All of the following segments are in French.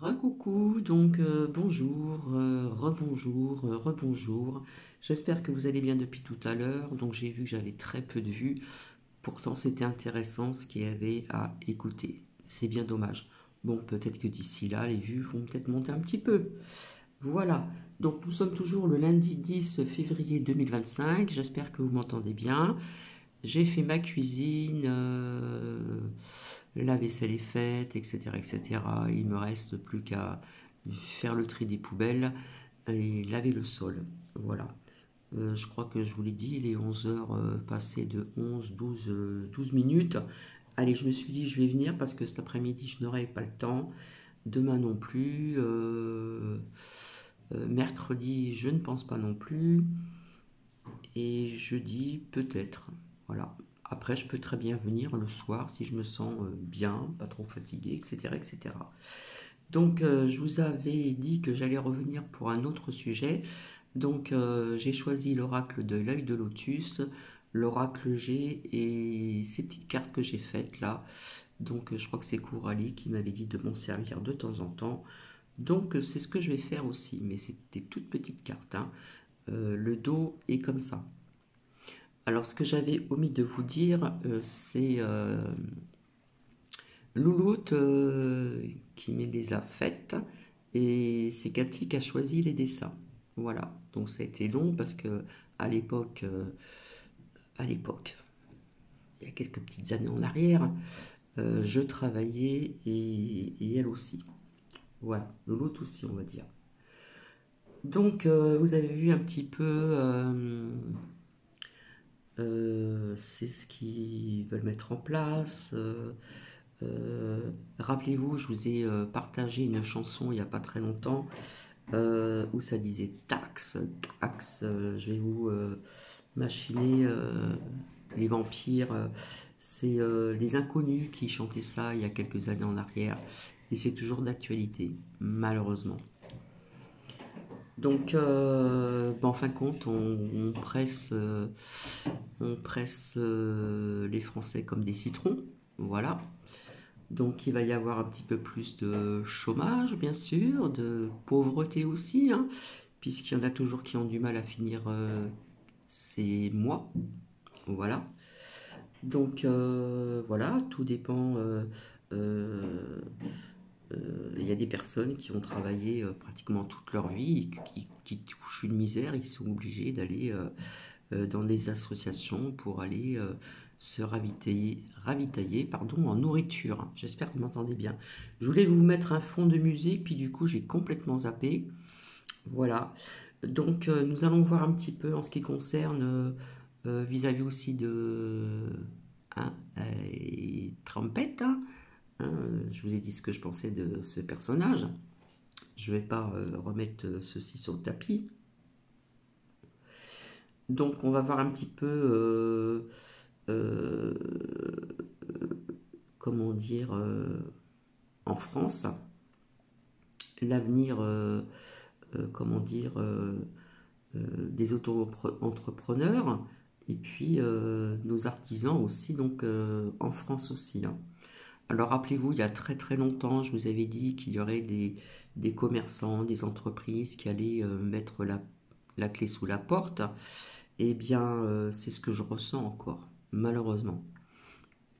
Recoucou, donc bonjour, rebonjour, rebonjour. J'espère que vous allez bien depuis tout à l'heure. Donc j'ai vu que j'avais très peu de vues. Pourtant c'était intéressant ce qu'il y avait à écouter. C'est bien dommage. Bon, peut-être que d'ici là, les vues vont peut-être monter un petit peu. Voilà. Donc nous sommes toujours le lundi 10 février 2025. J'espère que vous m'entendez bien. J'ai fait ma cuisine, la vaisselle est faite, etc., etc. Il me reste plus qu'à faire le tri des poubelles et laver le sol. Voilà. Je crois que je vous l'ai dit, il est 11 heures passées de 11, 12, 12 minutes. Allez, je me suis dit, je vais venir parce que cet après-midi, je n'aurai pas le temps. Demain non plus. Mercredi, je ne pense pas non plus. Et jeudi, peut-être. Voilà. Après, je peux très bien venir le soir si je me sens bien, pas trop fatigué, etc., etc. Donc, je vous avais dit que j'allais revenir pour un autre sujet. Donc, j'ai choisi l'oracle de l'œil de lotus, l'oracle G et ces petites cartes que j'ai faites là. Donc, je crois que c'est Coralie qui m'avait dit de m'en servir de temps en temps. Donc, c'est ce que je vais faire aussi, mais c'est des toutes petites cartes, hein. Le dos est comme ça. Alors, ce que j'avais omis de vous dire, c'est Louloute qui me les a faites et c'est Cathy qui a choisi les dessins. Voilà, donc ça a été long parce que à l'époque, à l'époque, il y a quelques petites années en arrière, je travaillais et elle aussi. Voilà, Louloute aussi, on va dire. Donc, vous avez vu un petit peu, c'est ce qu'ils veulent mettre en place. Rappelez-vous, je vous ai partagé une chanson il n'y a pas très longtemps où ça disait taxe, taxe, je vais vous machiner les vampires. C'est les inconnus qui chantaient ça il y a quelques années en arrière et c'est toujours d'actualité, malheureusement. Donc, en fin de compte, on presse les Français comme des citrons, voilà. Donc il va y avoir un petit peu plus de chômage, bien sûr, de pauvreté aussi, hein, puisqu'il y en a toujours qui ont du mal à finir ces mois. Voilà. Donc voilà, tout dépend. Euh, il y a des personnes qui ont travaillé pratiquement toute leur vie et qui touchent une misère, ils sont obligés d'aller dans des associations pour aller se ravitailler pardon, en nourriture. J'espère que vous m'entendez bien. Je voulais vous mettre un fond de musique, puis du coup j'ai complètement zappé. Voilà. Donc nous allons voir un petit peu en ce qui concerne vis-à-vis aussi de hein, Trompette. Hein, je vous ai dit ce que je pensais de ce personnage. Je ne vais pas remettre ceci sur le tapis. Donc on va voir un petit peu euh, comment dire, en France, l'avenir, comment dire, des auto-entrepreneurs et puis nos artisans aussi, donc en France aussi, hein. Alors rappelez-vous, il y a très très longtemps, je vous avais dit qu'il y aurait des commerçants, des entreprises qui allaient mettre la clé sous la porte. Eh bien, c'est ce que je ressens encore, malheureusement.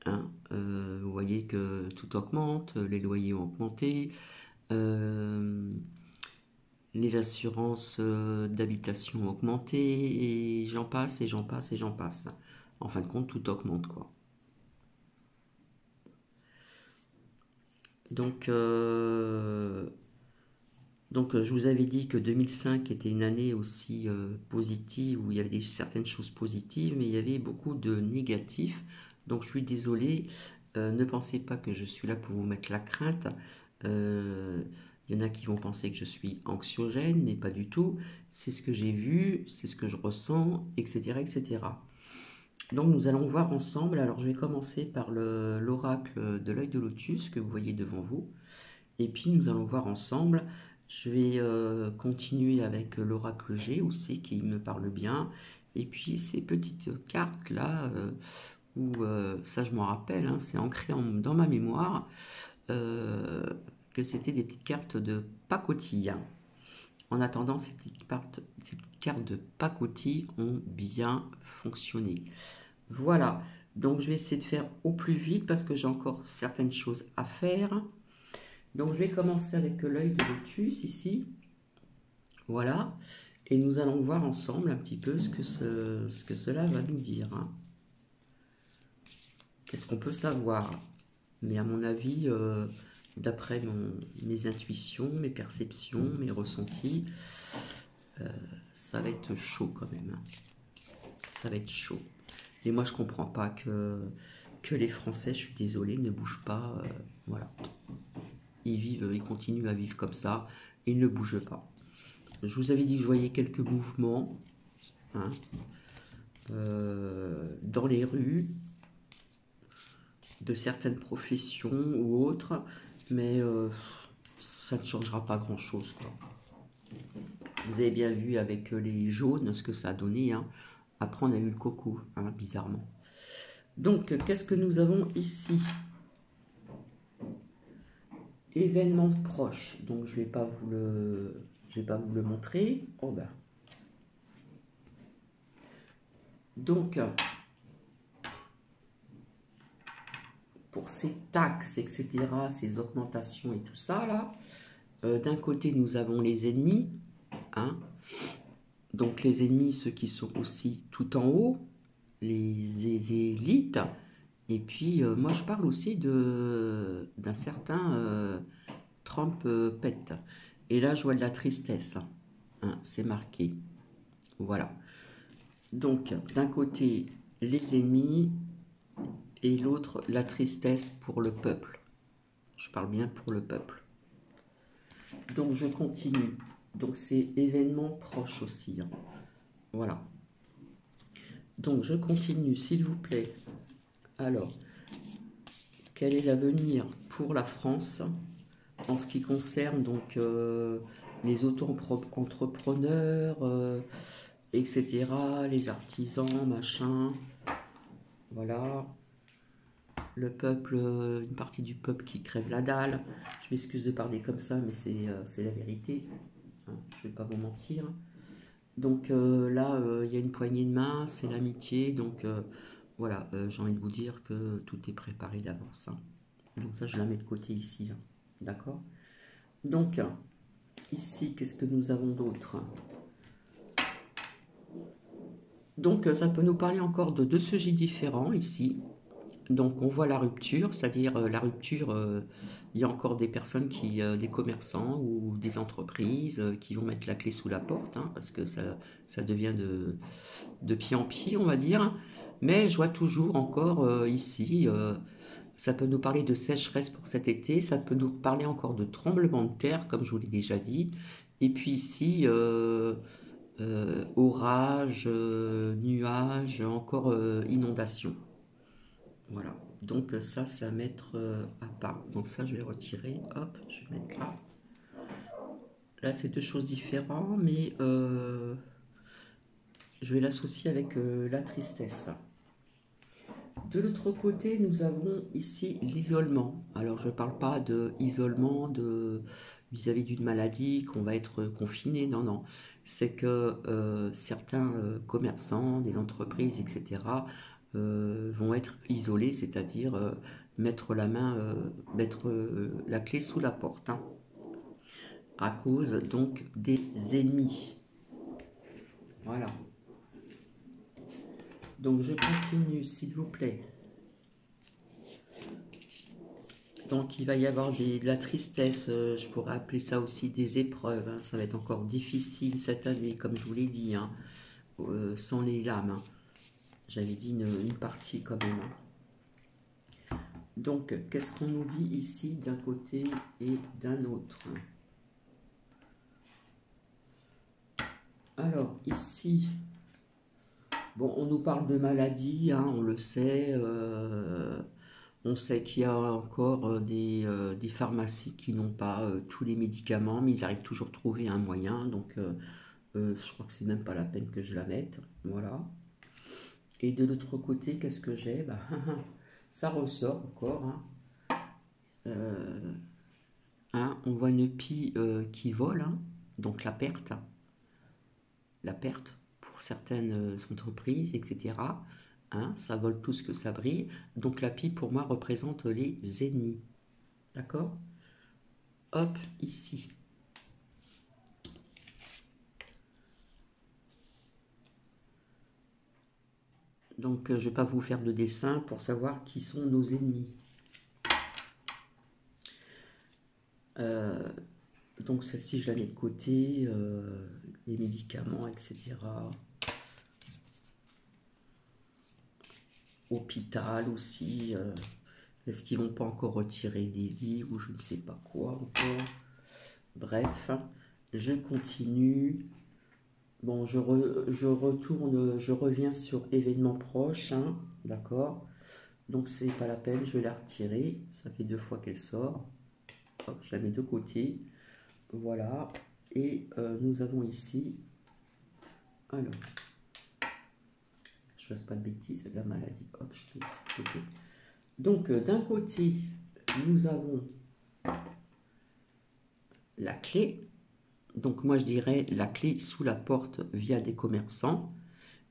Hein. Vous voyez que tout augmente, les loyers ont augmenté, euh, les assurances d'habitation ont augmenté, et j'en passe, et j'en passe, et j'en passe. En fin de compte, tout augmente, quoi. Donc, je vous avais dit que 2005 était une année aussi positive, où il y avait certaines choses positives, mais il y avait beaucoup de négatifs. Donc je suis désolé, ne pensez pas que je suis là pour vous mettre la crainte. Euh, il y en a qui vont penser que je suis anxiogène, mais pas du tout. C'est ce que j'ai vu, c'est ce que je ressens, etc., etc. Donc nous allons voir ensemble. Alors je vais commencer par l'oracle de l'œil de lotus que vous voyez devant vous. Et puis nous allons voir ensemble. Je vais continuer avec l'oracle G aussi qui me parle bien. Et puis ces petites cartes là, où ça je m'en rappelle, hein, c'est ancré dans ma mémoire. Euh, que c'était des petites cartes de pacotille. En attendant, ces petites cartes de pacotille ont bien fonctionné. Voilà, donc je vais essayer de faire au plus vite parce que j'ai encore certaines choses à faire. Donc je vais commencer avec l'œil de lotus ici. Voilà, et nous allons voir ensemble un petit peu ce que cela va nous dire. Hein. Qu'est-ce qu'on peut savoir? Mais à mon avis, d'après mes intuitions, mes perceptions, mes ressentis, ça va être chaud quand même. Hein. Ça va être chaud. Et moi, je comprends pas que les Français, je suis désolée, ne bougent pas. Voilà. Ils continuent à vivre comme ça. Ils ne bougent pas. Je vous avais dit que je voyais quelques mouvements hein, dans les rues de certaines professions ou autres, mais ça ne changera pas grand-chose. Vous avez bien vu avec les jaunes ce que ça a donné. Hein. Après, on a eu le coco, hein, bizarrement. Donc, qu'est-ce que nous avons ici? Événement proche. Donc, je ne vais pas vous le montrer. Oh ben. Donc, pour ces taxes, etc., ces augmentations et tout ça, là, d'un côté, nous avons les ennemis. Hein. Donc, les ennemis, ceux qui sont aussi tout en haut, les élites. Et puis, moi, je parle aussi d'un certain Trump pète. Et là, je vois de la tristesse. Hein, c'est marqué. Voilà. Donc, d'un côté, les ennemis et l'autre, la tristesse pour le peuple. Je parle bien pour le peuple. Donc, je continue. Donc, c'est événement proche aussi. Hein. Voilà. Donc, je continue, s'il vous plaît. Alors, quel est l'avenir pour la France en ce qui concerne donc les auto-entrepreneurs, etc., les artisans, machin, voilà, le peuple, une partie du peuple qui crève la dalle. Je m'excuse de parler comme ça, mais c'est la vérité, hein, je ne vais pas vous mentir. Donc là, il y a une poignée de main, c'est l'amitié, donc voilà, j'ai envie de vous dire que tout est préparé d'avance. Hein. Donc ça, je la mets de côté ici, hein. D'accord? Donc, ici, qu'est-ce que nous avons d'autre? Donc, ça peut nous parler encore de deux sujets différents ici. Donc, on voit la rupture, c'est-à-dire la rupture, il y a encore des personnes, des commerçants ou des entreprises qui vont mettre la clé sous la porte, hein, parce que ça devient de pied en pied, on va dire. Mais je vois toujours encore ici, ça peut nous parler de sécheresse pour cet été, ça peut nous parler encore de tremblement de terre, comme je vous l'ai déjà dit. Et puis ici, orage, nuages, encore inondation. Voilà. Donc ça, c'est à mettre à part. Donc ça, je vais retirer. Hop, je vais mettre là. Là, c'est deux choses différentes, mais je vais l'associer avec la tristesse. De l'autre côté, nous avons ici l'isolement. Alors, je ne parle pas d'isolement vis-à-vis d'une maladie, qu'on va être confiné. Non, non. C'est que certains commerçants, des entreprises, etc., vont être isolés, c'est-à-dire mettre la clé sous la porte, hein, à cause donc des ennemis. Voilà. Donc je continue, s'il vous plaît. Donc il va y avoir de la tristesse, je pourrais appeler ça aussi des épreuves. Hein. Ça va être encore difficile cette année, comme je vous l'ai dit, hein, sans les lames. Hein. J'avais dit une partie quand même. Hein. Donc qu'est-ce qu'on nous dit ici d'un côté et d'un autre? Alors ici... Bon, on nous parle de maladies, hein, on le sait. On sait qu'il y a encore des pharmacies qui n'ont pas tous les médicaments, mais ils arrivent toujours à trouver un moyen. Donc, je crois que c'est même pas la peine que je la mette. Voilà. Et de l'autre côté, qu'est-ce que j'ai? Bah, ça ressort encore. Hein. Hein, on voit une pie qui vole, hein, donc la perte pour certaines entreprises, etc. Hein, ça vole tout ce que ça brille. Donc la pie, pour moi, représente les ennemis. D'accord? Hop, ici. Donc je ne vais pas vous faire de dessin pour savoir qui sont nos ennemis. Donc celle-ci, je la mets de côté. Les médicaments, etc. Hôpital aussi. Est-ce qu'ils vont pas encore retirer des vies ou je ne sais pas quoi encore. Bref, je continue. Bon, je retourne, je reviens sur événements proches, hein, d'accord. Donc c'est pas la peine, je vais la retirer. Ça fait 2 fois qu'elle sort. Hop, je la mets de côté. Voilà. Et nous avons ici, alors, je fasse pas de bêtises, la maladie. Hop, je mets ici de côté. Donc d'un côté, nous avons la clé. Donc moi je dirais la clé sous la porte via des commerçants.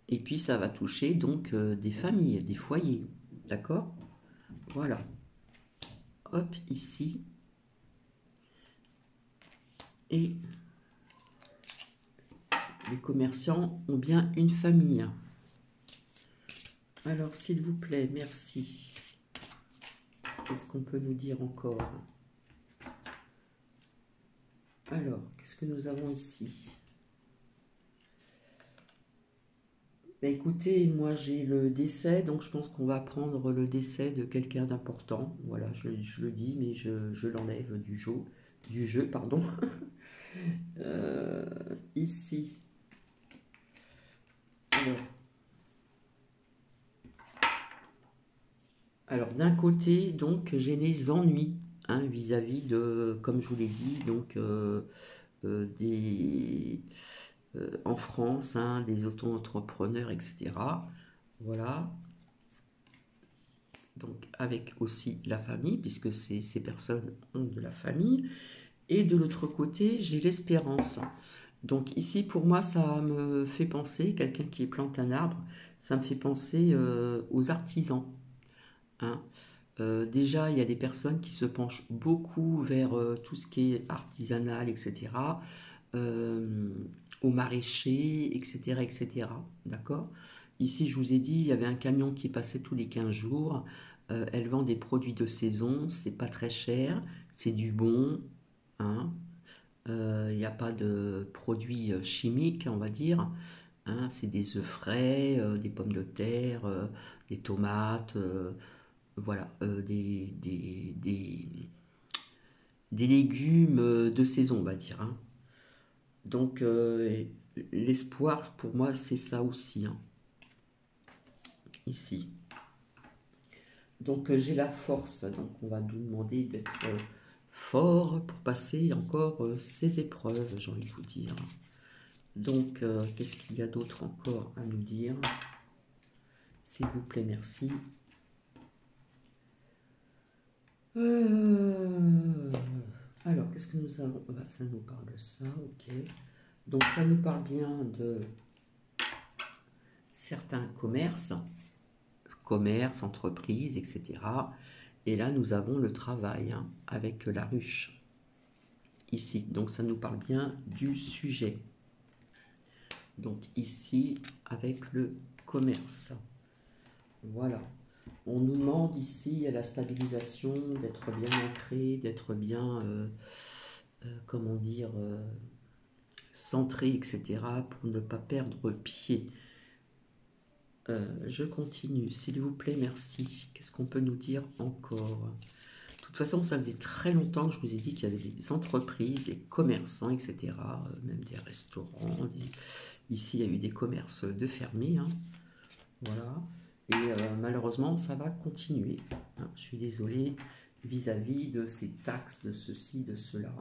Et puis ça va toucher donc des familles, des foyers. D'accord? Voilà. Hop, ici. Et les commerçants ont bien une famille. Alors s'il vous plaît, merci. Qu'est-ce qu'on peut nous dire encore? Alors, qu'est-ce que nous avons ici? Ben écoutez, moi j'ai le décès, donc je pense qu'on va prendre le décès de quelqu'un d'important. Voilà, je le dis, mais je l'enlève du jeu, pardon. Ici. Alors d'un côté, donc j'ai les ennuis hein, vis-à-vis de, comme je vous l'ai dit, donc en France, hein, des auto-entrepreneurs, etc. Voilà. Donc avec aussi la famille, puisque ces personnes ont de la famille. Et de l'autre côté, j'ai l'espérance. Donc ici, pour moi, ça me fait penser, quelqu'un qui plante un arbre, ça me fait penser aux artisans. Hein. Déjà, il y a des personnes qui se penchent beaucoup vers tout ce qui est artisanal, etc., euh, aux maraîchers, etc., etc. D'accord? Ici, je vous ai dit, il y avait un camion qui passait tous les 15 jours. Elle vend des produits de saison, c'est pas très cher, c'est du bon. Hein. Il n'y a pas de produits chimiques, on va dire. Hein. C'est des œufs frais, des pommes de terre, des tomates. Voilà, des légumes de saison, on va dire. Hein. Donc, l'espoir, pour moi, c'est ça aussi. Hein, ici. Donc, j'ai la force. Donc, on va nous demander d'être fort pour passer encore ces épreuves, j'ai envie de vous dire. Donc, qu'est-ce qu'il y a d'autre encore à nous dire? S'il vous plaît, merci. Alors, qu'est-ce que nous avons? Ça nous parle de ça, ok. Donc, ça nous parle bien de certains commerces, entreprises, etc. Et là, nous avons le travail hein, avec la ruche. Ici, donc ça nous parle bien du sujet. Donc ici, avec le commerce. Voilà. On nous demande ici à la stabilisation d'être bien ancré, d'être bien, comment dire, centré, etc. pour ne pas perdre pied. Je continue, s'il vous plaît, merci. Qu'est-ce qu'on peut nous dire encore? De toute façon, ça faisait très longtemps que je vous ai dit qu'il y avait des entreprises, des commerçants, etc. Même des restaurants. Ici, il y a eu des commerces de fermés. Hein. Voilà. Et malheureusement, ça va continuer. Hein. Je suis désolée vis-à-vis de ces taxes, de ceci, de cela.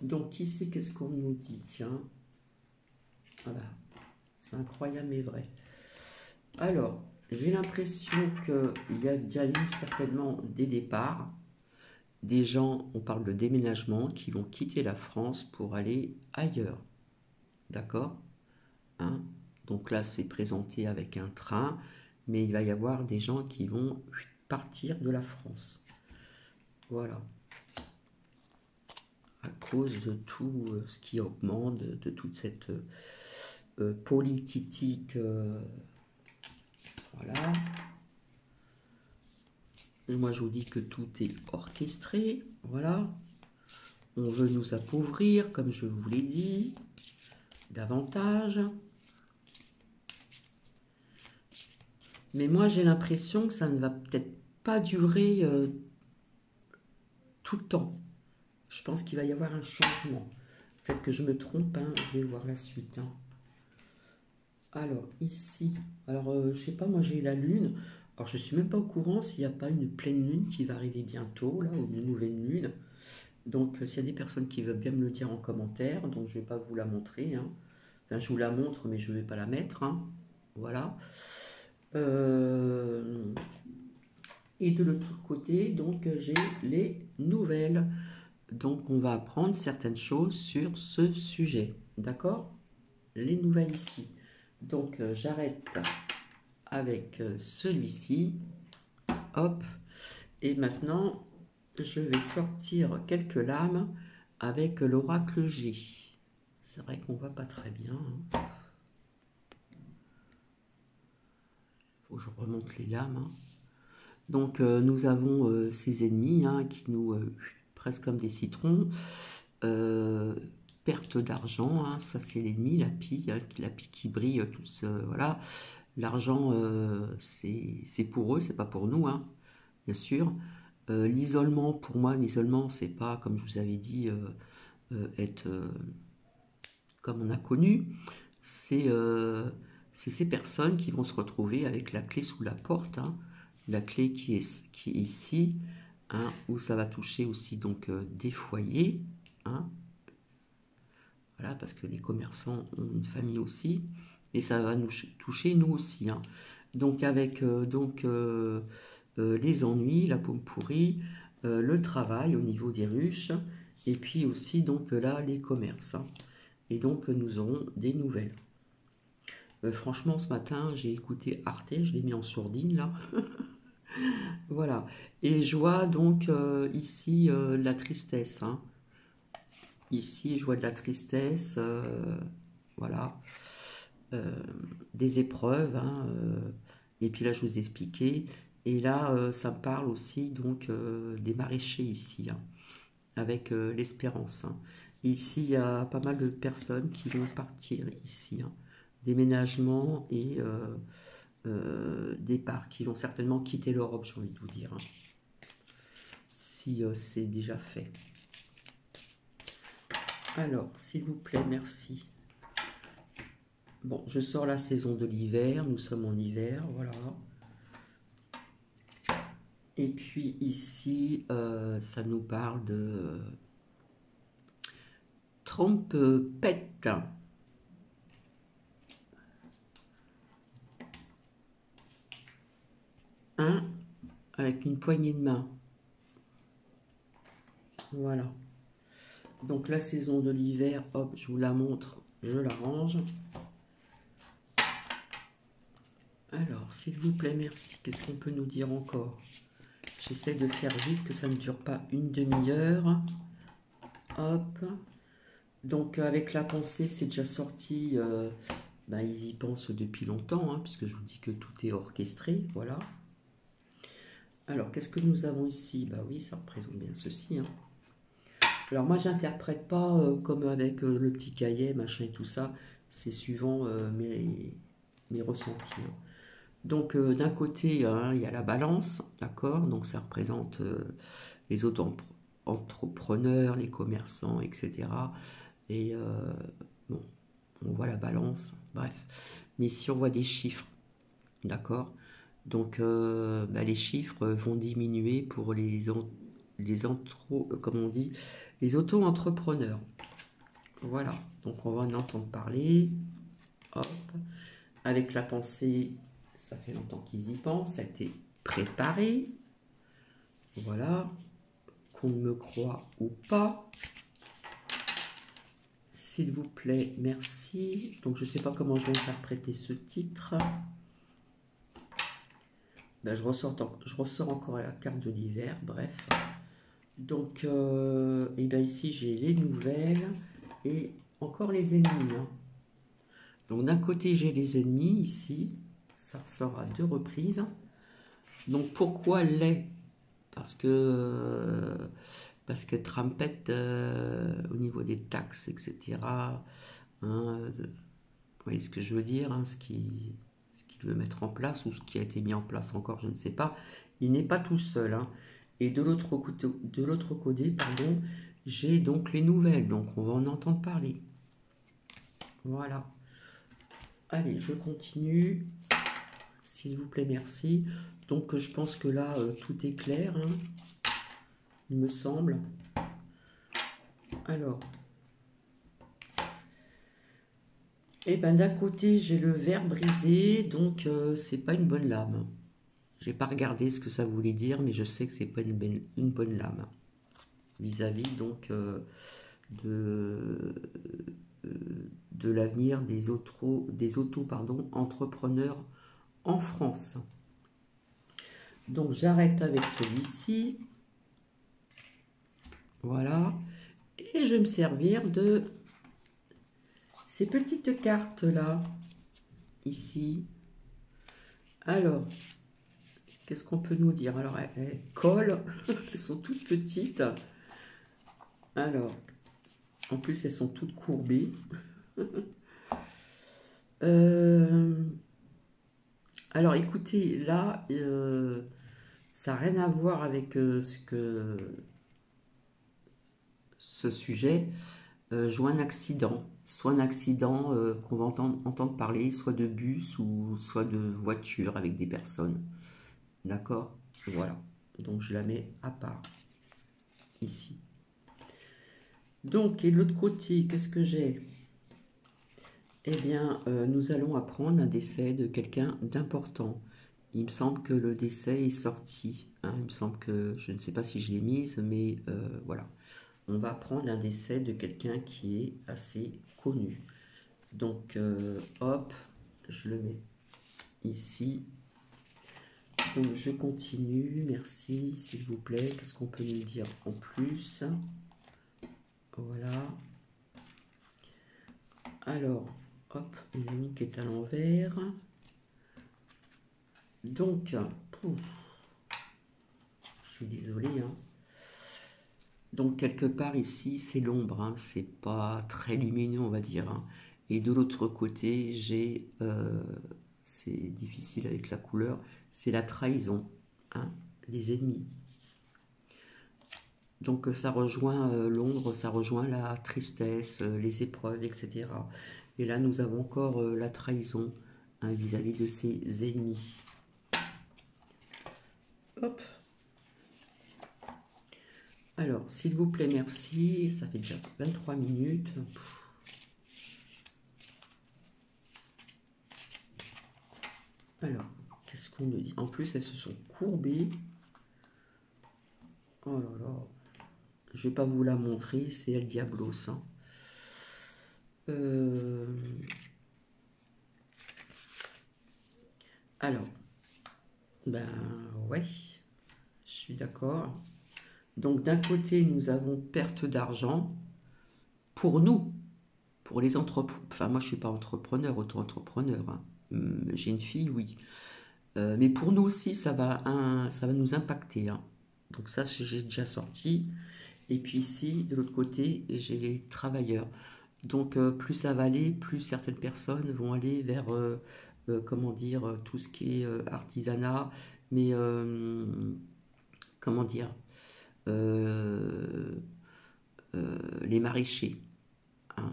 Donc ici, qu'est-ce qu'on nous dit? Tiens. Voilà. C'est incroyable mais vrai. Alors, j'ai l'impression qu'il y a déjà eu certainement des départs. des gens, on parle de déménagement, qui vont quitter la France pour aller ailleurs. D'accord, hein? Donc là, c'est présenté avec un train, mais il va y avoir des gens qui vont partir de la France. Voilà. À cause de tout ce qui augmente, de toute cette politique. Voilà. Et moi, je vous dis que tout est orchestré. Voilà. On veut nous appauvrir, comme je vous l'ai dit, davantage. Mais moi, j'ai l'impression que ça ne va peut-être pas durer tout le temps. Je pense qu'il va y avoir un changement. Peut-être que je me trompe, hein, je vais voir la suite. Hein. Alors, ici, alors, je sais pas, moi j'ai la lune. Alors, je suis même pas au courant s'il n'y a pas une pleine lune qui va arriver bientôt, là, ou une nouvelle lune. Donc, s'il y a des personnes qui veulent bien me le dire en commentaire, donc je vais pas vous la montrer. Hein. Enfin, je vous la montre, mais je ne vais pas la mettre. Hein. Voilà. Et de l'autre côté, donc, j'ai les nouvelles. Donc, on va apprendre certaines choses sur ce sujet. D'accord? Les nouvelles ici. Donc, j'arrête avec celui-ci. Hop. Et maintenant, je vais sortir quelques lames avec l'oracle G. C'est vrai qu'on va pas très bien. Hein. Faut que je remonte les lames. Hein. Donc, nous avons ces ennemis hein, qui nous presque comme des citrons. Perte d'argent, hein, ça c'est l'ennemi, la pie, hein, la pie qui brille, tous, voilà. L'argent, c'est pour eux, c'est pas pour nous, hein, bien sûr. L'isolement, pour moi, l'isolement, c'est pas, comme je vous avais dit, être comme on a connu. C'est ces personnes qui vont se retrouver avec la clé sous la porte, hein, la clé qui est ici, hein, où ça va toucher aussi donc des foyers, hein, voilà, parce que les commerçants ont une famille aussi, et ça va nous toucher nous aussi. Hein. Donc avec les ennuis, la pomme pourrie, le travail au niveau des ruches, et puis aussi donc là les commerces. Hein. Et donc nous aurons des nouvelles. Franchement, ce matin, j'ai écouté Arte, je l'ai mis en sourdine là. Voilà. Et je vois donc ici la tristesse. Hein. Ici, je vois de la tristesse, voilà, des épreuves, hein, et puis là, je vous ai expliqué. Et là, ça me parle aussi donc des maraîchers ici, hein, avec l'espérance. Hein. Ici, il y a pas mal de personnes qui vont partir ici, hein, déménagement et départ, qui vont certainement quitter l'Europe, j'ai envie de vous dire, hein, si c'est déjà fait. Alors, s'il vous plaît, merci. Bon, je sors la saison de l'hiver, nous sommes en hiver, voilà. Et puis ici, ça nous parle de trompette. Hein, avec une poignée de main. Voilà. Donc la saison de l'hiver, hop, je vous la montre, je la range. Alors, s'il vous plaît, merci. Qu'est-ce qu'on peut nous dire encore? J'essaie de faire vite, que ça ne dure pas une demi-heure. Hop. Donc, avec la pensée, c'est déjà sorti. Ils y pensent depuis longtemps, hein, puisque je vous dis que tout est orchestré. Voilà. Alors, qu'est-ce que nous avons ici? Bah oui, ça représente bien ceci. Hein. Alors, moi, j'interprète pas comme avec le petit cahier, machin et tout ça. C'est suivant mes ressentis. Hein. Donc, d'un côté, hein, il y a la balance, d'accord? Donc, ça représente les auto-entrepreneurs, les commerçants, etc. Et bon, on voit la balance, bref. Mais si on voit des chiffres, d'accord? Donc, les chiffres vont diminuer pour les auto-entrepreneurs. Voilà, donc on va en entendre parler. Hop. Avec la pensée, ça fait longtemps qu'ils y pensent, ça a été préparé. Voilà. qu'on me croit ou pas. S'il vous plaît, merci. Donc, je ne sais pas comment je vais interpréter ce titre. Ben, je ressors encore la carte de l'hiver, bref. Donc, et bien ici, j'ai les nouvelles et encore les ennemis. Hein. Donc, d'un côté, j'ai les ennemis ici. Ça ressort à 2 reprises. Donc, pourquoi les? Parce que Trumpet, au niveau des taxes, etc., hein, vous voyez ce que je veux dire, hein, ce qu'il veut mettre en place, ou ce qui a été mis en place encore, je ne sais pas. Il n'est pas tout seul. Hein. Et de l'autre côté, pardon, j'ai donc les nouvelles, donc on va en entendre parler. Voilà. Allez, je continue. S'il vous plaît, merci. Donc, je pense que là, tout est clair, hein, il me semble. Alors, et ben d'un côté, j'ai le verre brisé, donc c'est pas une bonne lame. J'ai pas regardé ce que ça voulait dire, mais je sais que c'est pas une bonne lame. Vis-à-vis donc de l'avenir des entrepreneurs en France. Donc j'arrête avec celui-ci. Voilà. Et je vais me servir de ces petites cartes là. Ici. Alors, qu'est-ce qu'on peut nous dire? Alors, elles collent. Elles sont toutes petites. Alors, en plus, elles sont toutes courbées. Alors, écoutez, là, ça n'a rien à voir avec ce sujet. Je vois un accident, soit un accident qu'on va entendre parler, soit de bus ou soit de voiture avec des personnes. D'accord? Voilà. Donc, je la mets à part, ici. Donc, et de l'autre côté, qu'est-ce que j'ai? Eh bien, nous allons apprendre un décès de quelqu'un d'important. Il me semble que le décès est sorti. Hein, il me semble que, je ne sais pas si je l'ai mise, mais voilà. On va apprendre un décès de quelqu'un qui est assez connu. Donc, hop, je le mets ici. Donc, je continue. Merci, s'il vous plaît. Qu'est-ce qu'on peut nous dire en plus? Voilà. Alors, hop, une amie qui est à l'envers. Donc, pouf, je suis désolée. Hein. Donc, quelque part ici, c'est l'ombre. Hein, c'est pas très lumineux, on va dire. Hein. Et de l'autre côté, j'ai, c'est difficile avec la couleur, c'est la trahison, hein, les ennemis. Donc, ça rejoint l'ombre, ça rejoint la tristesse, les épreuves, etc. Et là, nous avons encore la trahison hein, vis-à-vis de ses ennemis. Hop. Alors, s'il vous plaît, merci. Ça fait déjà 23 minutes. Alors, qu'est-ce qu'on nous dit? En plus, elles se sont courbées. Oh là là. Je ne vais pas vous la montrer, c'est El Diablos. Hein. Alors, ben ouais, je suis d'accord. Donc d'un côté, nous avons perte d'argent pour nous, pour les entrepreneurs. Enfin, moi, je ne suis pas entrepreneur, auto-entrepreneur. Hein. J'ai une fille, oui. Mais pour nous aussi, ça va nous impacter. Hein. Donc ça, j'ai déjà sorti. Et puis ici, de l'autre côté, j'ai les travailleurs. Donc plus ça va aller, plus certaines personnes vont aller vers, comment dire, tout ce qui est artisanat, mais comment dire, les maraîchers. Hein.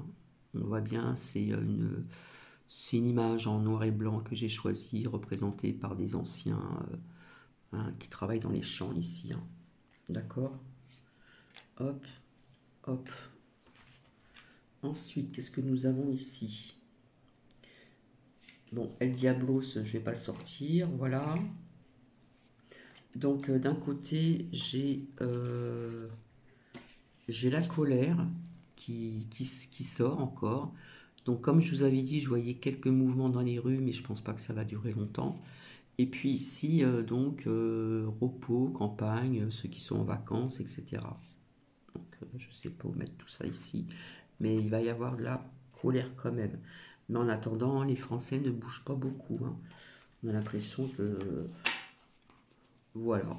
On voit bien, c'est une image en noir et blanc que j'ai choisie, représentée par des anciens hein, qui travaillent dans les champs ici. Hein. D'accord? Hop, hop. Ensuite, qu'est-ce que nous avons ici? Bon, El Diablos, je ne vais pas le sortir, voilà. Donc d'un côté, j'ai la colère qui sort encore. Donc comme je vous avais dit, je voyais quelques mouvements dans les rues, mais je pense pas que ça va durer longtemps. Et puis ici, repos, campagne, ceux qui sont en vacances, etc. Donc je sais pas où mettre tout ça ici, mais il va y avoir de la colère quand même. Mais en attendant, les Français ne bougent pas beaucoup, hein. On a l'impression que, voilà,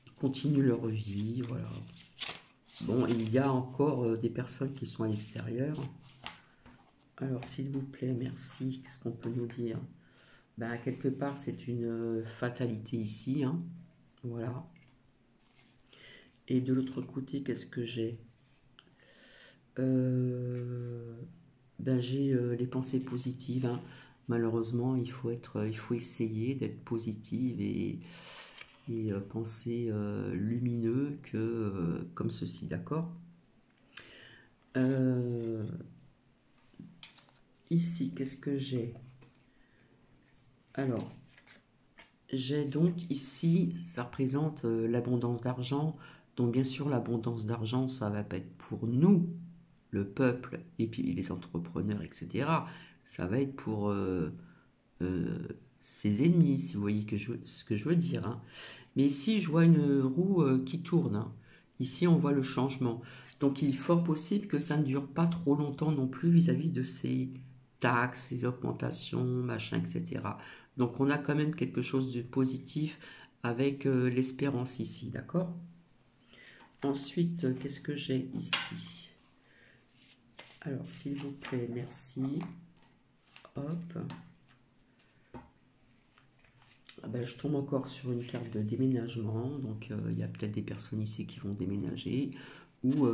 ils continuent leur vie, voilà. Bon, il y a encore des personnes qui sont à l'extérieur. Alors, s'il vous plaît, merci. Qu'est-ce qu'on peut nous dire? Ben, quelque part, c'est une fatalité ici, hein. Voilà. Et de l'autre côté, qu'est-ce que j'ai? Euh, Ben, j'ai les pensées positives, hein. Malheureusement, il faut essayer d'être positive et penser lumineux que comme ceci, d'accord? Euh, Ici, qu'est-ce que j'ai? Alors, j'ai donc ici, ça représente l'abondance d'argent. Donc, bien sûr, l'abondance d'argent, ça va pas être pour nous, le peuple, et puis les entrepreneurs, etc. Ça va être pour euh, ses ennemis, si vous voyez ce que je veux dire, hein. Mais ici, je vois une roue qui tourne, hein. Ici, on voit le changement. Donc, il est fort possible que ça ne dure pas trop longtemps non plus vis-à-vis de ces taxes, ces augmentations, machin, etc. Donc, on a quand même quelque chose de positif avec l'espérance ici, d'accord? Ensuite, qu'est-ce que j'ai ici? Alors, s'il vous plaît, merci. Hop. Ah ben, je tombe encore sur une carte de déménagement, donc il y a peut-être des personnes ici qui vont déménager, ou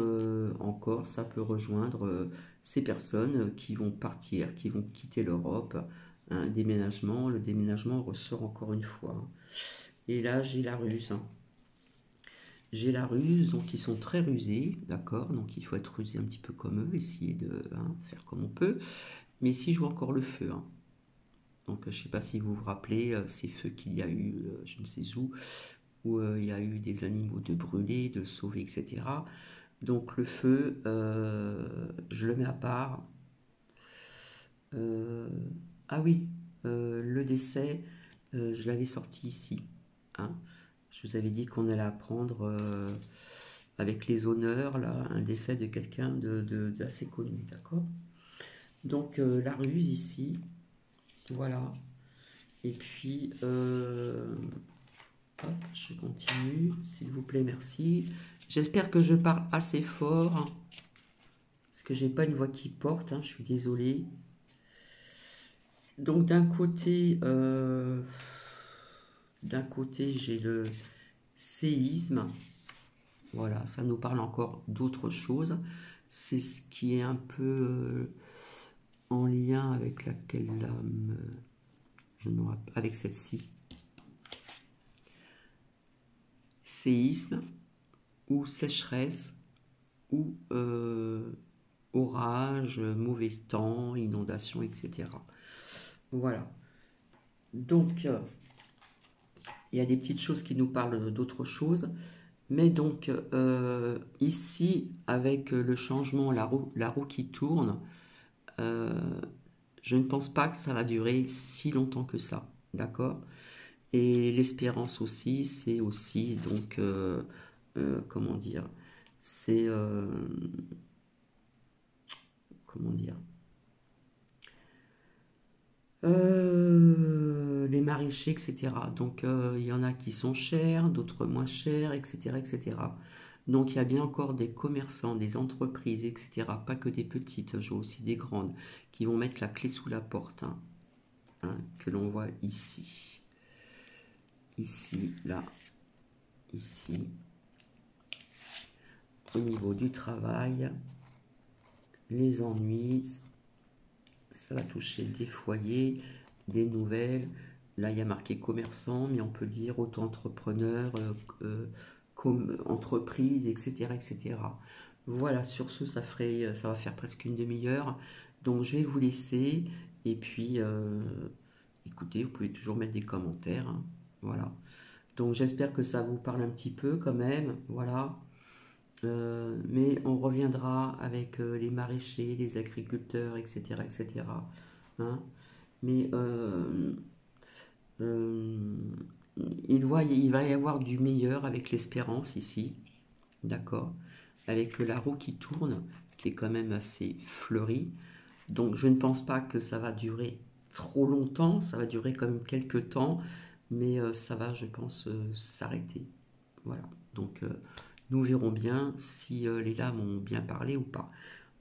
encore ça peut rejoindre ces personnes qui vont partir, qui vont quitter l'Europe. Un déménagement, le déménagement ressort encore une fois. Et là j'ai la ruse, hein. J'ai la ruse, donc ils sont très rusés, d'accord, donc il faut être rusé un petit peu comme eux, essayer de faire comme on peut. Mais ici je vois encore le feu, hein. Donc, je ne sais pas si vous vous rappelez ces feux qu'il y a eu, je ne sais où il y a eu des animaux de brûlés, de sauvés, etc. Donc, le feu, je le mets à part. Euh, ah oui, le décès, je l'avais sorti ici, hein. Je vous avais dit qu'on allait apprendre avec les honneurs, là, un décès de quelqu'un d'assez connu, d'accord? Donc, la ruse ici, voilà. Et puis, hop, je continue, s'il vous plaît, merci. J'espère que je parle assez fort, hein, parce que j'ai pas une voix qui porte, hein, je suis désolée. Donc d'un côté j'ai le séisme, voilà, ça nous parle encore d'autre chose. C'est ce qui est un peu en lien avec laquelle lame, je me rappelle, avec celle-ci. Séisme ou sécheresse ou orage, mauvais temps, inondation, etc. Voilà. Donc, il y a des petites choses qui nous parlent d'autres choses. Mais donc, ici, avec le changement, la roue qui tourne, euh, je ne pense pas que ça va durer si longtemps que ça. D'accord? Et l'espérance aussi, c'est aussi, donc, comment dire, c'est, comment dire, les maraîchers, etc. Donc il y en a qui sont chers, d'autres moins chers, etc., etc. Donc il y a bien encore des commerçants, des entreprises, etc. Pas que des petites, je vois aussi des grandes, qui vont mettre la clé sous la porte, hein, que l'on voit ici. Ici, là, ici. Au niveau du travail, les ennuis, ça va toucher des foyers, des nouvelles. Là, il y a marqué commerçant, mais on peut dire auto-entrepreneur, comme entreprise, etc., etc. Voilà, sur ce, ça va faire presque une demi-heure. Donc, je vais vous laisser. Et puis, écoutez, vous pouvez toujours mettre des commentaires, hein. Voilà. Donc j'espère que ça vous parle un petit peu quand même, voilà. Mais on reviendra avec les maraîchers, les agriculteurs, etc., etc. Hein. Mais euh, il va y avoir du meilleur avec l'espérance ici, d'accord? Avec la roue qui tourne, qui est quand même assez fleurie. Donc je ne pense pas que ça va durer trop longtemps, ça va durer quand même quelques temps, mais ça va, je pense, s'arrêter. Voilà. Donc nous verrons bien si les lames ont bien parlé ou pas.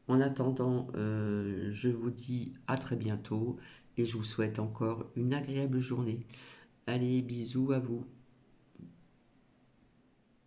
En attendant, je vous dis à très bientôt et je vous souhaite encore une agréable journée. Allez, bisous à vous.